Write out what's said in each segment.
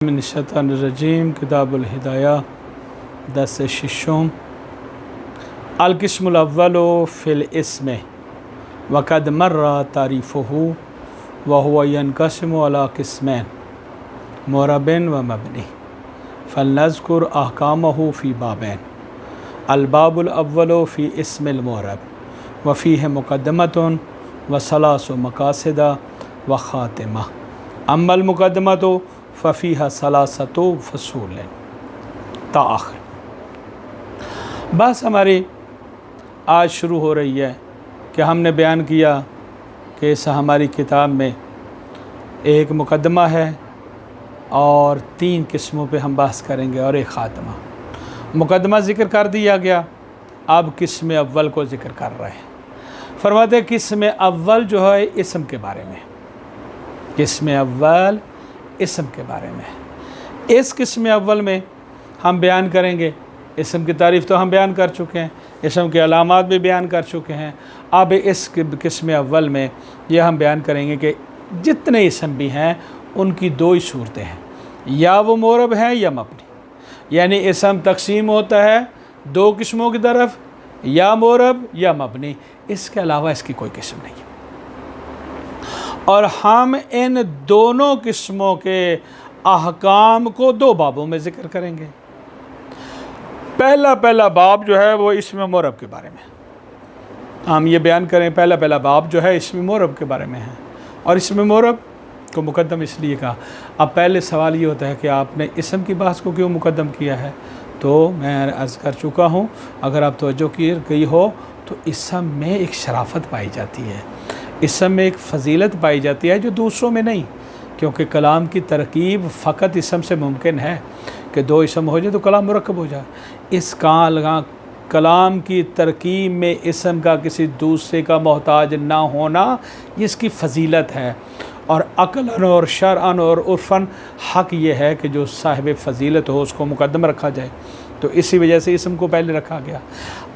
من الشیطان الرجیم کتاب الہدایہ دس ششم القسم الاول فی الاسم وقد مر تعریفہ وهو ينقسم على قسمین معرب و مبنی فلنذکر احکامہ فی بابین الباب الاول فی اسم المعرب وفیہ مقدمۃ وثلاث مقاصد وخاتمہ اما المقدمۃ ففیہ ثلاثۃ فصول تا آخر۔ بس ہماری آج شروع ہو رہی ہے کہ ہم نے بیان کیا کہ اس ہماری کتاب میں ایک مقدمہ ہے اور 3 قسموں پہ ہم بحث کریں گے اور ایک خاتمہ۔ مقدمہ ذکر کر دیا گیا، اب قسم اول کو ذکر کر رہے ہیں۔ فرماتے ہیں قسم اول جو ہے اسم کے بارے میں، قسم اول اسم کے بارے میں۔ اس قسم اول میں ہم بیان کریں گے، اسم کی تعریف تو ہم بیان کر چکے ہیں، اسم کے علامات بھی بیان کر چکے ہیں۔ اب اس قسم اول میں یہ ہم بیان کریں گے کہ جتنے اسم بھی ہیں ان کی 2 ہی صورتیں ہیں، یا وہ معرب ہیں یا مبنی، یعنی اسم تقسیم ہوتا ہے 2 قسموں کی طرف، یا معرب یا مبنی، اس کے علاوہ اس کی کوئی قسم نہیں ہے۔ اور ہم ان دونوں قسموں کے احکام کو 2 بابوں میں ذکر کریں گے۔ پہلا باب جو ہے وہ اسم معرب کے بارے میں ہم یہ بیان کریں۔ پہلا باب جو ہے اسم معرب کے بارے میں ہے، اور اسم معرب کو مقدم اس لیے کہا۔ اب پہلے سوال یہ ہوتا ہے کہ آپ نے اسم کی بحث کو کیوں مقدم کیا ہے؟ تو میں عرض کر چکا ہوں، اگر آپ توجہ کی گئی ہو تو اسم میں ایک شرافت پائی جاتی ہے، اسم میں ایک فضیلت پائی جاتی ہے جو دوسروں میں نہیں، کیونکہ کلام کی ترکیب فقط اسم سے ممکن ہے کہ 2 اسم ہو جائے تو کلام مرکب ہو جائے۔ اس کلام کی ترکیب میں اسم کا کسی دوسرے کا محتاج نہ ہونا یہ اس کی فضیلت ہے، اور عقلاً اور شرعاً اور عرفاً حق یہ ہے کہ جو صاحب فضیلت ہو اس کو مقدم رکھا جائے، تو اسی وجہ سے اسم کو پہلے رکھا گیا۔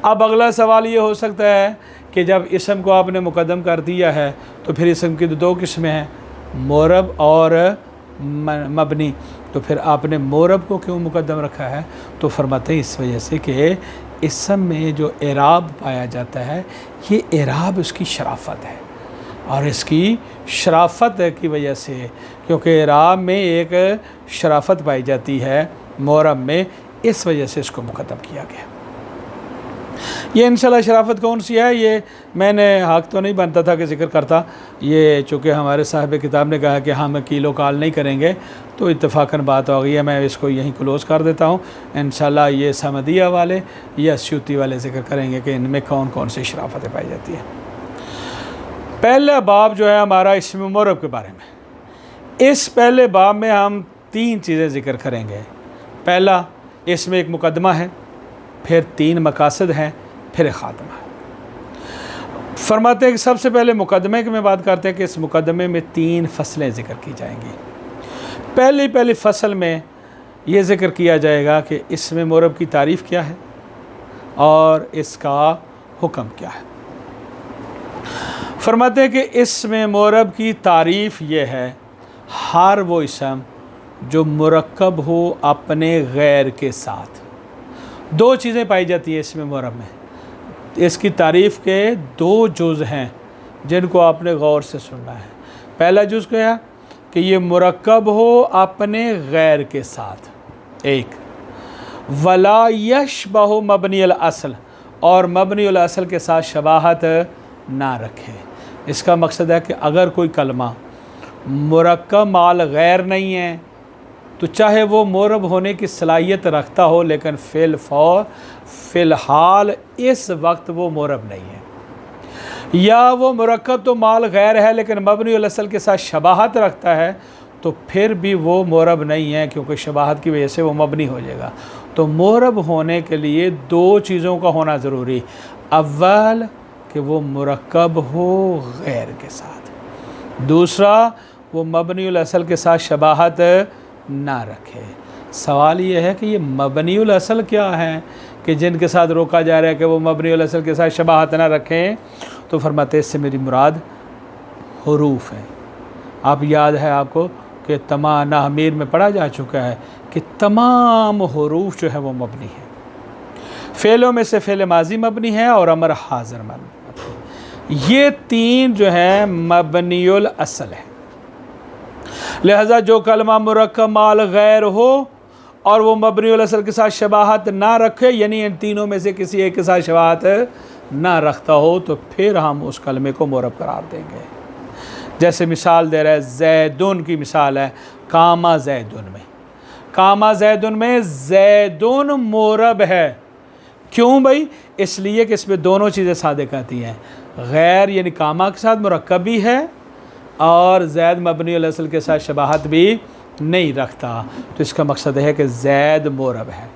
اب اگلا سوال یہ ہو سکتا ہے کہ جب اسم کو آپ نے مقدم کر دیا ہے تو پھر اسم کی 2 قسمیں ہیں، معرب اور مبنی، تو پھر آپ نے معرب کو کیوں مقدم رکھا ہے؟ تو فرماتے ہیں اس وجہ سے کہ اسم میں جو اعراب پایا جاتا ہے یہ اعراب اس کی شرافت ہے، اور اس کی شرافت کی وجہ سے، کیونکہ اعراب میں ایک شرافت پائی جاتی ہے معرب میں، اس وجہ سے اس کو مقدم کیا گیا۔ یہ انشاءاللہ شرافت کون سی ہے یہ میں نے حق تو نہیں بنتا تھا کہ ذکر کرتا، یہ چونکہ ہمارے صاحب کتاب نے کہا کہ ہم کیلو کال نہیں کریں گے تو اتفاقاً بات ہو گئی ہے، میں اس کو یہیں کلوز کر دیتا ہوں۔ انشاءاللہ یہ سمدیہ والے یا سیوطی والے ذکر کریں گے کہ ان میں کون کون سی شرافتیں پائی جاتی ہیں۔ پہلا باب جو ہے ہمارا اسم معرب کے بارے میں، اس پہلے باب میں ہم 3 چیزیں ذکر کریں گے۔ پہلا، اس میں ایک مقدمہ ہے، پھر 3 مقاصد ہیں، پھر ایک خاتمہ ہے۔ فرماتے ہیں کہ سب سے پہلے مقدمے کی میں بات کرتے ہیں کہ اس مقدمے میں 3 فصلیں ذکر کی جائیں گی۔ پہلی فصل میں یہ ذکر کیا جائے گا کہ اسم معرب کی تعریف کیا ہے اور اس کا حکم کیا ہے۔ فرماتے ہیں کہ اسم معرب کی تعریف یہ ہے، ہر وہ اسم جو مرکب ہو اپنے غیر کے ساتھ۔ 2 چیزیں پائی جاتی ہیں اسم معرب میں، اس کی تعریف کے 2 جز ہیں جن کو آپ نے غور سے سننا ہے۔ پہلا جز کیا ہے کہ یہ مرکب ہو اپنے غیر کے ساتھ، ایک ولا یشبہ مبنی الاصل، اور مبنی الاصل کے ساتھ شباہت نہ رکھے۔ اس کا مقصد ہے کہ اگر کوئی کلمہ مرکب مال غیر نہیں ہے تو چاہے وہ معرب ہونے کی صلاحیت رکھتا ہو لیکن فی الحال اس وقت وہ معرب نہیں ہے، یا وہ مرکب تو مال غیر ہے لیکن مبنی الاصل کے ساتھ شباہت رکھتا ہے تو پھر بھی وہ معرب نہیں ہے، کیونکہ شباہت کی وجہ سے وہ مبنی ہو جائے گا۔ تو معرب ہونے کے لیے 2 چیزوں کا ہونا ضروری، اول کہ وہ مرکب ہو غیر کے ساتھ، دوسرا وہ مبنی الاصل کے ساتھ شباہت نہ رکھے۔ سوال یہ ہے کہ یہ مبنی الاصل کیا ہے کہ جن کے ساتھ روکا جا رہا ہے کہ وہ مبنی الاصل کے ساتھ شباہت نہ رکھیں؟ تو فرماتے ہیں اس سے میری مراد حروف ہیں۔ آپ یاد ہے آپ کو کہ تمام نامیر میں پڑھا جا چکا ہے کہ تمام حروف جو ہے وہ مبنی ہے. فعلوں میں سے فعل ماضی مبنی ہے اور امر حاضر مبنی. یہ تین جو ہے مبنی الاصل ہے. لہذا جو کلمہ مرکب مال غیر ہو اور وہ مبنی الاصل کے ساتھ شباہت نہ رکھے، یعنی ان تینوں میں سے کسی ایک کے ساتھ شباہت نہ رکھتا ہو، تو پھر ہم اس کلمے کو معرب قرار دیں گے. جیسے مثال دے رہا ہے، زیدن کی مثال ہے کاما زیدن میں. کاما زیدن میں زیدن معرب ہے. کیوں بھائی؟ اس لیے کہ اس میں دونوں چیزیں صادق آتی ہیں. غیر یعنی کاما کے ساتھ مرکب بھی ہے اور زید مبنی الاصل کے ساتھ شباہت بھی نہیں رکھتا، تو اس کا مقصد ہے کہ زید معرب ہے.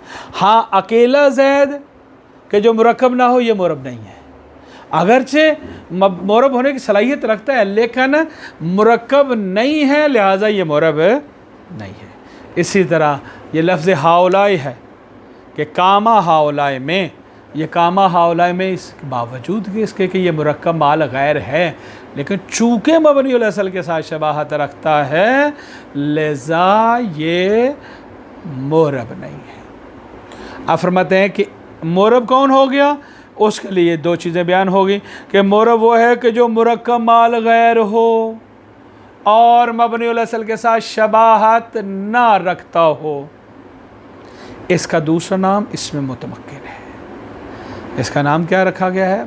ہاں اکیلا زید کہ جو مرکب نہ ہو یہ معرب نہیں ہے، اگرچہ معرب ہونے کی صلاحیت رکھتا ہے لیکن مرکب نہیں ہے، لہٰذا یہ معرب نہیں ہے. اسی طرح یہ لفظ ہاؤلائی ہے کہ کاما ہاؤلائی میں، یہ کاما ہاؤلائی میں اس کے باوجود کہ اس کے کہ یہ مرکب مال غیر ہے، لیکن چونکہ مبنی الاصل کے ساتھ شباہت رکھتا ہے لہذا یہ معرب نہیں ہے. آپ فرماتے ہیں کہ معرب کون ہو گیا؟ اس کے لیے دو چیزیں بیان ہوگی کہ معرب وہ ہے کہ جو مرکب مال غیر ہو اور مبنی الاصل کے ساتھ شباہت نہ رکھتا ہو. اس کا دوسرا نام اسم متمکن ہے. اس کا نام کیا رکھا گیا ہے؟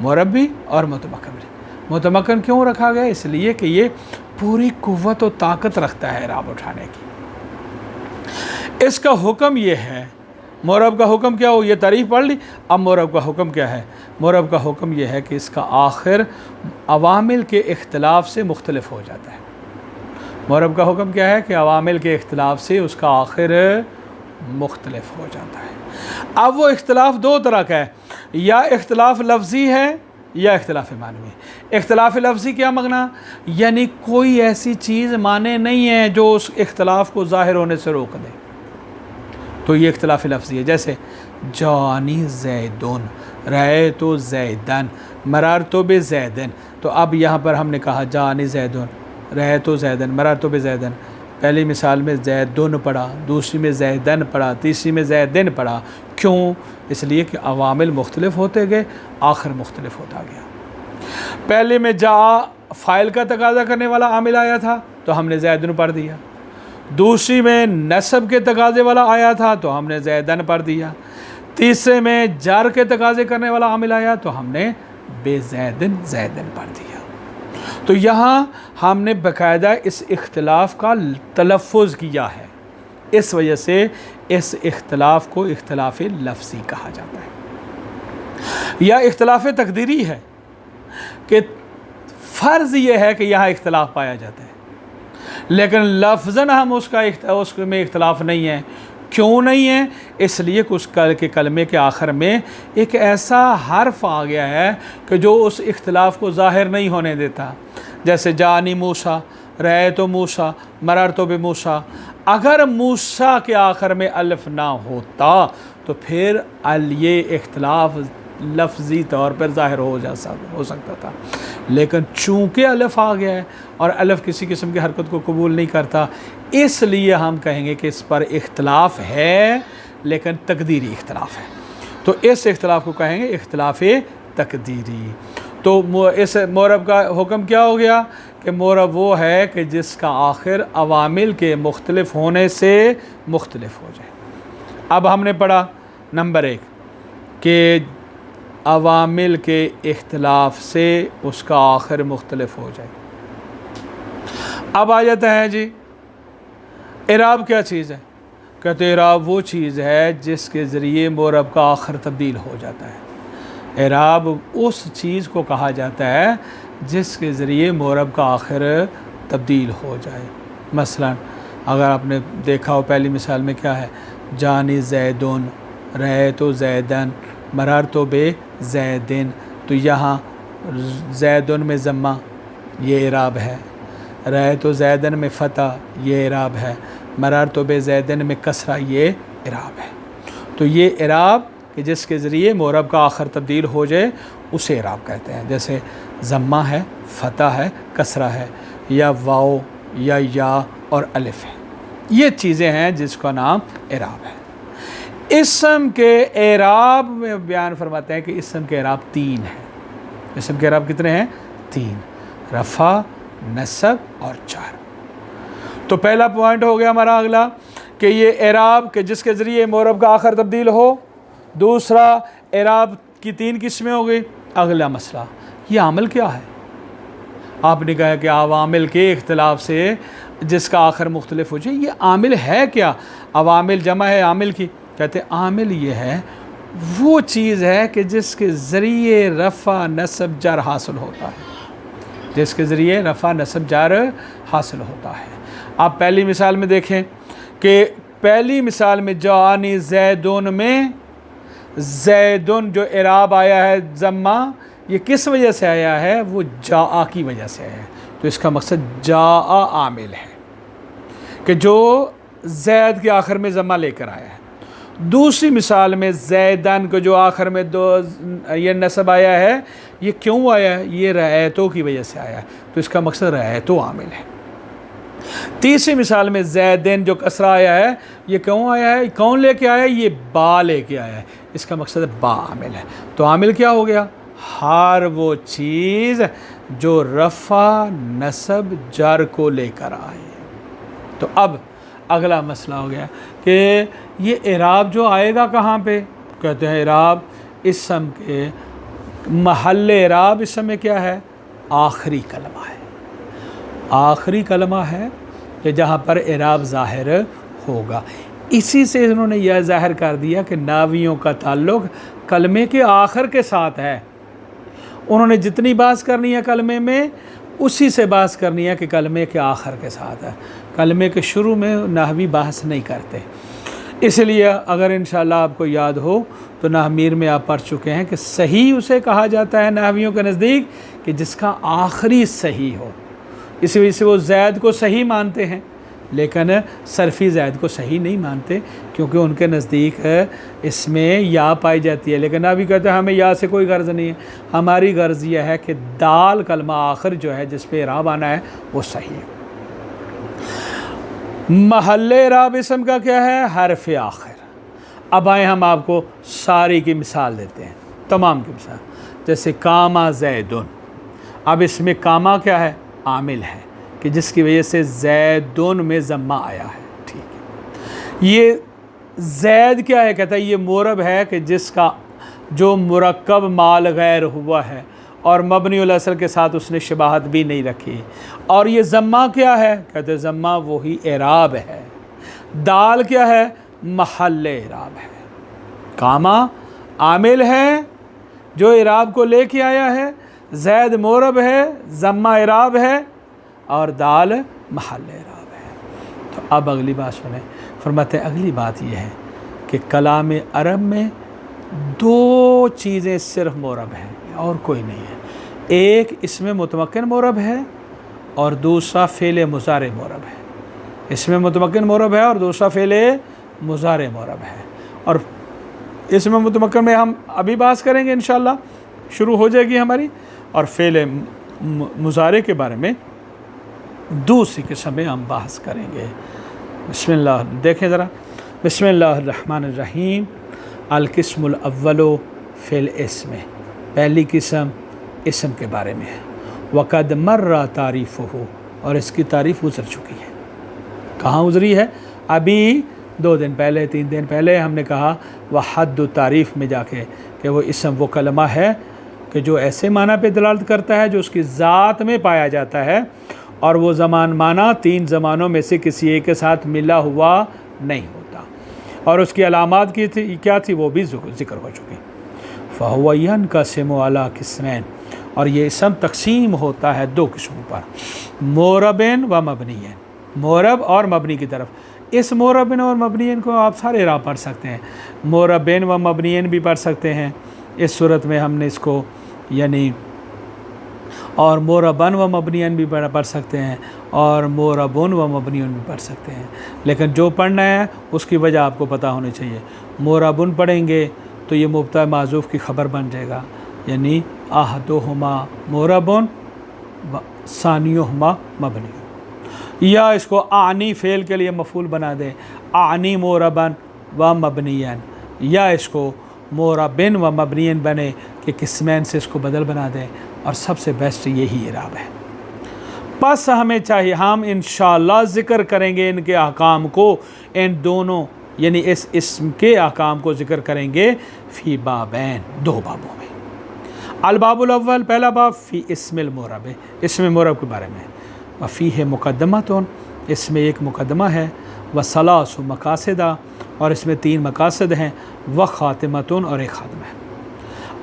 معرب بھی اور متمکن بھی. متمکن کیوں رکھا گیا؟ اس لیے کہ یہ پوری قوت و طاقت رکھتا ہے اعراب اٹھانے کی. اس کا حکم یہ ہے، معرب کا حکم کیا ہو؟ یہ تعریف پڑھ لی. اب معرب کا حکم کیا ہے؟ معرب کا حکم یہ ہے کہ اس کا آخر عوامل کے اختلاف سے مختلف ہو جاتا ہے. معرب کا حکم کیا ہے کہ عوامل کے اختلاف سے اس کا آخر مختلف ہو جاتا ہے. اب وہ اختلاف دو طرح کا ہے، یا اختلاف لفظی ہے یا اختلاف معنوی. اختلاف لفظی کیا مغنا؟ یعنی کوئی ایسی چیز معنی نہیں ہے جو اس اختلاف کو ظاہر ہونے سے روک دے، تو یہ اختلاف لفظی ہے. جیسے جانی زیدن، رأیت زیدن، مررت بزیدن. تو اب یہاں پر ہم نے کہا جانی زیدن، رأیت زیدن، مررت بزیدن. پہلی مثال میں زیدن پڑھا، دوسری میں زیدن پڑھا، تیسری میں زیدن پڑھا. کیوں؟ اس لیے کہ عوامل مختلف ہوتے گئے، آخر مختلف ہوتا گیا. پہلے میں جا فاعل کا تقاضا کرنے والا عامل آیا تھا تو ہم نے زیدن پڑھ دیا. دوسری میں نصب کے تقاضے والا آیا تھا تو ہم نے زیدن پڑھ دیا. تیسرے میں جر کے تقاضے کرنے والا عامل آیا تو ہم نے بے زیدن زیدن پڑھ دیا. تو یہاں ہم نے باقاعدہ اس اختلاف کا تلفظ کیا ہے، اس وجہ سے اس اختلاف کو اختلاف لفظی کہا جاتا ہے. یا اختلاف تقدیری ہے کہ فرض یہ ہے کہ یہاں اختلاف پایا جاتا ہے لیکن لفظاً ہم اس میں اختلاف نہیں ہے. کیوں نہیں ہے؟ اس لیے کہ اس کے کلمے کے آخر میں ایک ایسا حرف آ گیا ہے کہ جو اس اختلاف کو ظاہر نہیں ہونے دیتا. جیسے جانی موسیٰ، رأیت موسیٰ، مررت بموسیٰ. اگر موسیٰ کے آخر میں الف نہ ہوتا تو پھر یہ اختلاف لفظی طور پر ظاہر ہو سکتا تھا، لیکن چونکہ الف آ گیا ہے اور الف کسی قسم کی حرکت کو قبول نہیں کرتا، اس لیے ہم کہیں گے کہ اس پر اختلاف ہے لیکن تقدیری اختلاف ہے. تو اس اختلاف کو کہیں گے اختلاف تقدیری. تو اس معرب کا حکم کیا ہو گیا کہ معرب وہ ہے کہ جس کا آخر عوامل کے مختلف ہونے سے مختلف ہو جائے. اب ہم نے پڑھا نمبر 1 کہ عوامل کے اختلاف سے اس کا آخر مختلف ہو جائے. اب آ جاتا ہے جی اعراب کیا چیز ہے؟ کہتے اعراب وہ چیز ہے جس کے ذریعے معرب کا آخر تبدیل ہو جاتا ہے. اعراب اس چیز کو کہا جاتا ہے جس کے ذریعے معرب کا آخر تبدیل ہو جائے. مثلا اگر آپ نے دیکھا ہو پہلی مثال میں کیا ہے؟ جانی زیدن، رأیت زیدن، مررت بزیدن. تو یہاں زیدن میں ضمہ یہ اعراب ہے، رأیت زیدن میں فتح یہ اعراب ہے، مررت بزیدن میں کسرہ یہ اعراب ہے. تو یہ اعراب کہ جس کے ذریعے معرب کا آخر تبدیل ہو جائے اسے اعراب کہتے ہیں. جیسے ضمہ ہے، فتح ہے، کسرہ ہے، یا واو یا اور الف ہے. یہ چیزیں ہیں جس کا نام اعراب ہے. اسم کے اعراب میں بیان فرماتے ہیں کہ اسم کے اعراب 3 ہیں. اسم کے اعراب کتنے ہیں؟ 3. رفع، نصب اور جر. تو پہلا پوائنٹ ہو گیا ہمارا اگلا کہ یہ اعراب کہ جس کے ذریعے معرب کا آخر تبدیل ہو. دوسرا اعراب کی 3 قسمیں ہو گئی. اگلا مسئلہ یہ عامل کیا ہے؟ آپ نے کہا کہ عوامل کے اختلاف سے جس کا آخر مختلف ہو جائے. یہ عامل ہے کیا؟ عوامل جمع ہے عامل کی. کہتے ہیں عامل یہ ہے وہ چیز ہے کہ جس کے ذریعے رفع نصب جر حاصل ہوتا ہے. جس کے ذریعے رفع نصب جر حاصل ہوتا ہے. آپ پہلی مثال میں دیکھیں کہ پہلی مثال میں جاءنی زیدون میں زیدون جو اعراب آیا ہے ضمہ، یہ کس وجہ سے آیا ہے؟ وہ جاء کی وجہ سے آیا ہے. تو اس کا مقصد جاء عامل ہے کہ جو زید کے آخر میں ضمہ لے کر آیا ہے. دوسری مثال میں زیدن کو جو آخر میں یہ نصب آیا ہے، یہ کیوں آیا ہے؟ یہ رأیتو کی وجہ سے آیا ہے. تو اس کا مقصد رأیتو عامل ہے. تیسری مثال میں زیدن جو کسرہ آیا ہے، یہ کیوں آیا ہے؟ کون لے کے آیا ہے؟ یہ با لے کے آیا ہے. اس کا مقصد با عامل ہے. تو عامل کیا ہو گیا؟ ہر وہ چیز جو رفع نصب جر کو لے کر آئے. تو اب اگلا مسئلہ ہو گیا کہ یہ اعراب جو آئے گا کہاں پہ؟ کہتے ہیں اعراب اسم کے محل اعراب اسم میں کیا ہے؟ آخری کلمہ ہے. آخری کلمہ ہے کہ جہاں پر اعراب ظاہر ہوگا. اسی سے انہوں نے یہ ظاہر کر دیا کہ ناویوں کا تعلق کلمے کے آخر کے ساتھ ہے. انہوں نے جتنی بات کرنی ہے کلمے میں اسی سے بات کرنی ہے کہ کلمے کے آخر کے ساتھ ہے. کلمے کے شروع میں نحوی بحث نہیں کرتے. اس لیے اگر انشاءاللہ آپ کو یاد ہو تو نحویر میں آپ پڑھ چکے ہیں کہ صحیح اسے کہا جاتا ہے نحویوں کے نزدیک کہ جس کا آخری صحیح ہو. اس وجہ سے وہ زید کو صحیح مانتے ہیں لیکن صرفی زید کو صحیح نہیں مانتے کیونکہ ان کے نزدیک اس میں یا پائی جاتی ہے. لیکن نحوی کہتے ہیں ہمیں یا سے کوئی غرض نہیں ہے، ہماری غرض یہ ہے کہ دال کلمہ آخر جو ہے جس پہ اعراب آنا ہے وہ صحیح ہے. محل اعراب اسم کا کیا ہے؟ حرف آخر. اب آئیں ہم آپ کو ساری کی مثال دیتے ہیں، تمام کی مثال. جیسے کاما زیدن. اب اس میں کاما کیا ہے؟ عامل ہے کہ جس کی وجہ سے زیدن میں ضمہ آیا ہے. ٹھیک ہے. یہ زید کیا ہے؟ کہتا ہے یہ معرب ہے کہ جس کا جو مرکب مال غیر ہوا ہے اور مبنی الاصل کے ساتھ اس نے شباہت بھی نہیں رکھی. اور یہ ضمہ کیا ہے؟ کہتے ہیں ضمہ وہی اعراب ہے. دال کیا ہے؟ محل اعراب ہے. کاما عامل ہے جو اعراب کو لے کے آیا ہے، زید معرب ہے، ضمہ اعراب ہے اور دال محل اعراب ہے. تو اب اگلی بات سنیں. فرماتے ہیں اگلی بات یہ ہے کہ کلام عرب میں 2 چیزیں صرف معرب ہیں اور کوئی نہیں ہے. ایک اسم متمکن معرب ہے اور دوسرا فعل مضارع معرب ہے. اسم متمکن معرب ہے اور دوسرا فعل مضارع معرب ہے. اور اسم متمکن میں ہم ابھی بات کریں گے انشاءاللہ، شروع ہو جائے گی ہماری. اور فعل مضارع کے بارے میں دوسری قسم میں ہم بحث کریں گے. بسم اللہ دیکھیں ذرا. بسم اللہ الرحمن الرحیم. القسم الاول فی الاسم. پہلی قسم اسم کے بارے میں ہے. وقد مر تعریفہ، اور اس کی تعریف گزر چکی ہے. کہاں گزری ہے؟ ابھی 2 دن پہلے 3 دن پہلے ہم نے کہا وحد تعریف میں جا کے کہ وہ اسم وہ کلمہ ہے کہ جو ایسے معنی پہ دلالت کرتا ہے جو اس کی ذات میں پایا جاتا ہے اور وہ زمان معنی 3 زمانوں میں سے کسی ایک کے ساتھ ملا ہوا نہیں ہوتا. اور اس کی علامات کی تھی کیا تھی وہ بھی ذکر ہو چکی. فَهُوَ يَنْقَسِمُ عَلَىٰ قِسْمَيْنِ. اور یہ اسم تقسیم ہوتا ہے 2 قسموں پر، معربین و مبنیین. معرب اور مبنی کی طرف. اس معربین اور مبنیین کو آپ سارے اعراب پڑھ سکتے ہیں. معربین و مبنیین بھی پڑھ سکتے ہیں اس صورت میں ہم نے اس کو، یعنی اور معربن و مبنیین بھی پڑھ سکتے ہیں اور معربن و مبنیون بھی پڑھ سکتے ہیں. لیکن جو پڑھنا ہے اس کی وجہ آپ کو پتہ ہونی چاہیے. معربن پڑھیں گے تو یہ مبتدا معذوف کی خبر بن جائے گا، یعنی احدہما معربن و ثانیہما مبنی. یا اس کو آنی فعل کے لیے مفعول بنا دیں، آنی موربن و مبنین، یا اس کو موربن و مبنین بنے کہ قسمین سے اس کو بدل بنا دیں، اور سب سے بیسٹ یہی اعراب ہے۔ پس ہمیں چاہیے، ہم انشاءاللہ ذکر کریں گے ان کے احکام کو، ان دونوں یعنی اس اسم کے احکام کو ذکر کریں گے فی بابین، دو بابوں میں۔ الباب الاول، پہلا باب فی اسم المورب، اسم مورب کے بارے میں، وفیہ مقدمتون، اس میں ایک مقدمہ ہے، وثلاث مقاصدہ، اور اس میں 3 مقاصد ہیں، وخاتمتون، اور ایک خاتمہ ہے۔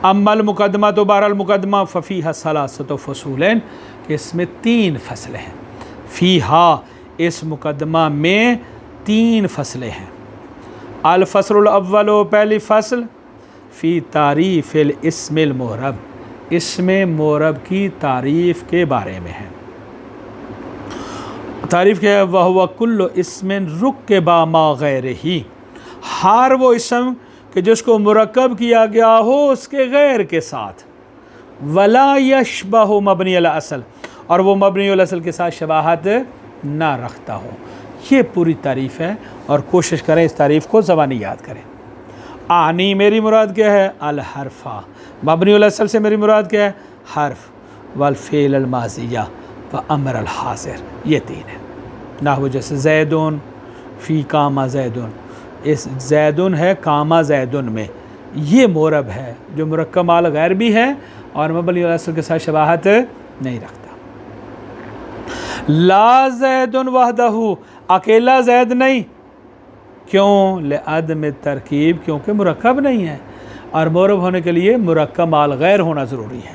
اما المقدمہ تو بہرحال مقدمہ، ففیہا ثلاثۃ فصولین، کہ اس میں 3 فصلیں ہیں، فیہا، اس مقدمہ میں 3 فصلیں ہیں۔ الفصل الاول، پہلی فصل، فی تعریف الاسم المورب، اسم مورب کی تعریف کے بارے میں ہے۔ تعریف کیا ہے؟ وَهُوَ كُلُّ اسم رُكِّبَ مَا غَيْرِهِ، ہر وہ اسم کہ جس کو مرکب کیا گیا ہو اس کے غیر کے ساتھ، وَلَا يَشْبَهُ مَبْنِيَ الْأَصْلِ، اور وہ مبنی الاصل کے ساتھ شباہت نہ رکھتا ہو۔ یہ پوری تعریف ہے، اور کوشش کریں اس تعریف کو زبانی یاد کریں۔ آنی، میری مراد کیا ہے؟ الحرفہ، مبنی الاصل سے میری مراد کیا ہے؟ حرف، والفعل الماضیہ وامر الحاضر، یہ 3 ہے۔ نحو جیسے زیدون، فی کاما زیدون، اس زیدون ہے کاما زیدون میں، یہ مورب ہے جو مرکب مال غیر بھی ہے اور مبنی الاصل کے ساتھ شباہت نہیں رکھتا۔ لا زیدن وحدہ، اکیلا زید نہیں، کیوں؟ لعدم ترکیب، کیونکہ مرکب نہیں ہے، اور مورب ہونے کے لیے مرکب مال غیر ہونا ضروری ہے۔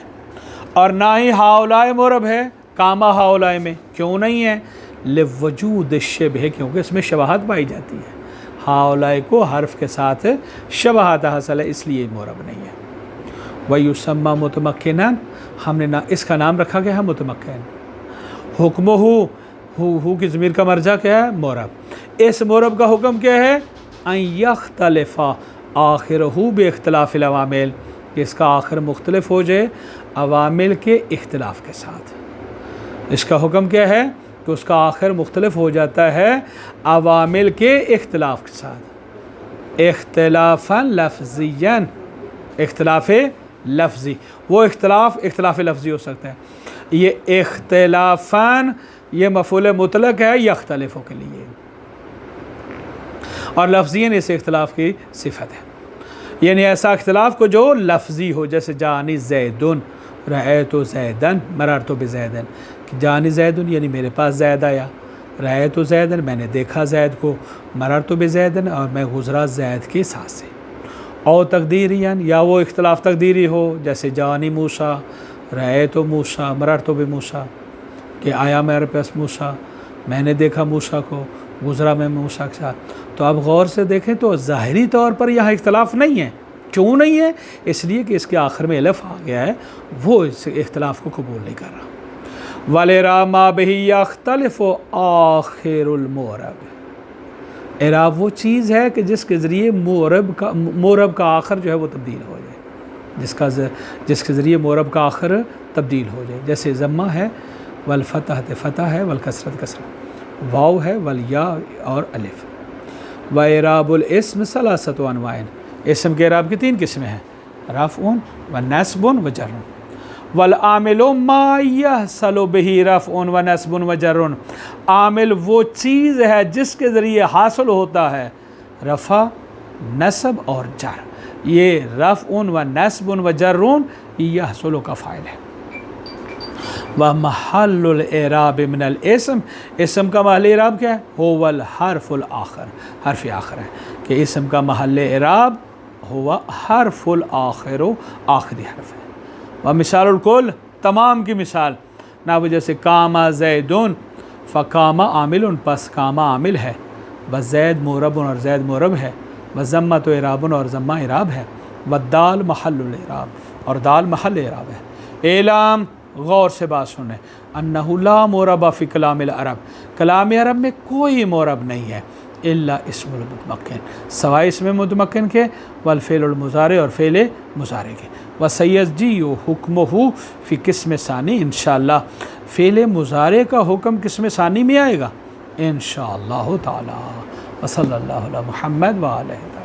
اور نہ ہی ہاؤلائے مورب ہے کاما ہاؤلائے میں، کیوں نہیں ہے؟ لوجود الشبہ، کیونکہ اس میں شباہت پائی جاتی ہے، ہاؤلائے کو حرف کے ساتھ شباہت حاصل ہے، اس لیے مورب نہیں ہے۔ وَيُسَمَّى مُتَمَكِّنًا، ہم نے اس کا نام رکھا گیا ہے متمکن۔ حکمہ، ہو کی ضمیر کا مرجع کیا ہے؟ مورب۔ اس مورب کا حکم کیا ہے؟ ان یختلف آخرہ باختلاف العوامل، کہ اس کا آخر مختلف ہو جائے عوامل کے اختلاف کے ساتھ۔ اس کا حکم کیا ہے؟ کہ اس کا آخر مختلف ہو جاتا ہے عوامل کے اختلاف کے ساتھ۔ اختلافاً لفظیاً، اختلاف لفظی، وہ اختلاف لفظی ہو سکتا ہے۔ یہ اختلافاً، یہ مفعول مطلق ہے یختلفوں کے لیے، اور لفظیاً اس اختلاف کی صفت ہے، یعنی ایسا اختلاف کو جو لفظی ہو، جیسے جانی زیدن، رأیت زیدن، مررت بزیدن، جانی زیدن یعنی میرے پاس زید آیا، رأیت زیدن میں نے دیکھا زید کو، مررت بزیدن اور میں گزرا زید کے ساتھ سے۔ اور تقدیریاً، یا وہ اختلاف تقدیری ہو، جیسے جانی موسیٰ، رأیت موسیٰ، مررت بموسیٰ، کہ آیا میرے پاس موسیٰ، میں نے دیکھا موسیٰ کو، گزرا میں موسیٰ کے ساتھ۔ تو اب غور سے دیکھیں تو ظاہری طور پر یہاں اختلاف نہیں ہے، کیوں نہیں ہے؟ اس لیے کہ اس کے آخر میں الف آ گیا ہے، وہ اس اختلاف کو قبول نہیں کر رہا۔ وَالْإِعْرَابُ مَا بِهِ يَخْتَلِفُ آخِرُ الْمُعْرَبِ، اعراب وہ چیز ہے کہ جس کے ذریعے مورب کا آخر جو ہے وہ تبدیل ہو جائے، جس کے ذریعے مورب کا آخر تبدیل ہو جائے، جیسے ضمہ ہے، والفتح فتح ہے، والکسرت کسرہ، واو ہے، والیا اور الف۔ وَإِعْرَابُ الْاسْمِ ثَلَاثَةُ أَنْوَاعٍ، اسم کے اعراب کی 3 قسمیں ہیں، رفع ونصب وجر۔ والعامل ما يحصل به رفع ونصب وجر، عامل وہ چیز ہے جس کے ذریعے حاصل ہوتا ہے رفع، نصب اور جر، یہ رفع ونصب وجر یحصل کا فاعل ہے۔ ومحل الاعراب من الاسم، اسم کا محل اعراب کیا ہے؟ هو الحرف الآخر، حرف آخر ہے، کہ اسم کا محل اعراب ہوا حرف الآخر، آخری حرف ہے۔ ومثال الکل، تمام کی مثال، نہ وجہ سے کاما زیدون، فکاما عامل، پس کاما عامل ہے، وزید مورب اور زید مورب ہے، وضمۃ اعراب اور ضمہ اعراب ہے، والدال محل الاعراب اور دال محل اعراب ہے۔ اعلام، غور سے بات سنیں، انہ لا مورب فی کلام العرب، کلام عرب میں کوئی مورب نہیں ہے، الا اسم المتمکن، سوائے اسم متمکن کے، والفعل المضارع اور فعل مضارع کے، وسیجزی حکمہ فی قسم ثانی، انشاءاللہ فعل مضارع کا حکم قسم ثانی میں آئے گا انشاءاللہ تعالی۔ وصلی اللہ علی محمد وآلہ